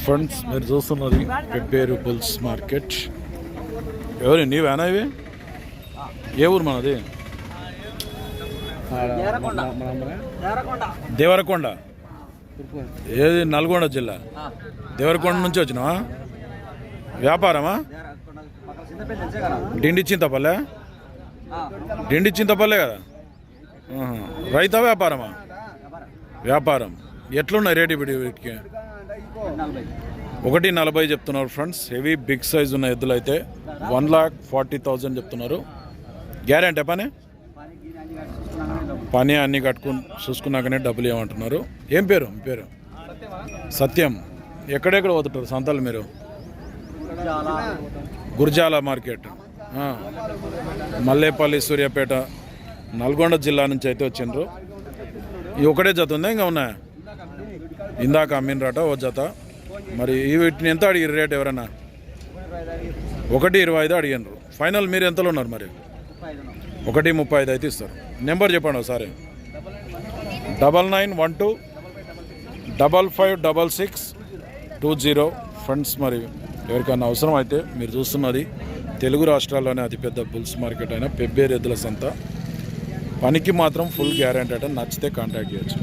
Friends మీరు చూస్తున్నది Pebbair bulls market. ఎవరు నీవేనా ఇవి? ఏ ఊరు మనది? దేవరకొండ. ఏది నల్గొండ జిల్లా? దేవరకొండ నుంచి వచ్చినావా? వ్యాపారమా? డిండి చింతపల్లె? డిండి చింతపల్లె కదా. రైతా వ్యాపారమా? వ్యాపారం. ఎట్లున్నాయి రేటు ఇప్పుడు వీటికి? 1,40,000 చెప్తున్నారు ఫ్రెండ్స్. హెవీ బిగ్ సైజ్ ఉన్న ఎద్దులు అయితే 1,40,000 చెప్తున్నారు. గ్యారెంటీ పని అన్నీ కట్టుకుని చూసుకున్నాకనే డబ్బులు ఏమంటున్నారు. ఏం పేరు మీ పేరు? సత్యం. ఎక్కడెక్కడ పోతుంటారు సంతలు మీరు? గుర్జాల మార్కెట్, మల్లేపల్లి, సూర్యాపేట, నల్గొండ జిల్లా నుంచి అయితే వచ్చిండ్రు. ఈ ఒకటే జత ఉందా ఇంకా ఉన్నాయా? ఇందాక అమ్మినరాట ఓ జత. మరి వీటిని ఎంత అడిగారు రేట్? ఎవరన్నా 1,25,000 అడిగినారు. ఫైనల్ మీరు ఎంతలో ఉన్నారు మరి? 1,35,000 అయితే ఇస్తారు. నెంబర్ చెప్పండి ఒకసారి. 9912556620. ఫ్రెండ్స్ మరి ఎవరికైనా అవసరం అయితే మీరు చూస్తున్నది తెలుగు రాష్ట్రాల్లోనే అతిపెద్ద బుల్స్ మార్కెట్ అయిన పెబ్బేరు ఎద్దుల సంత. పనికి మాత్రం ఫుల్ గ్యారెంటీ అంటే నచ్చితే కాంటాక్ట్ చేయొచ్చు.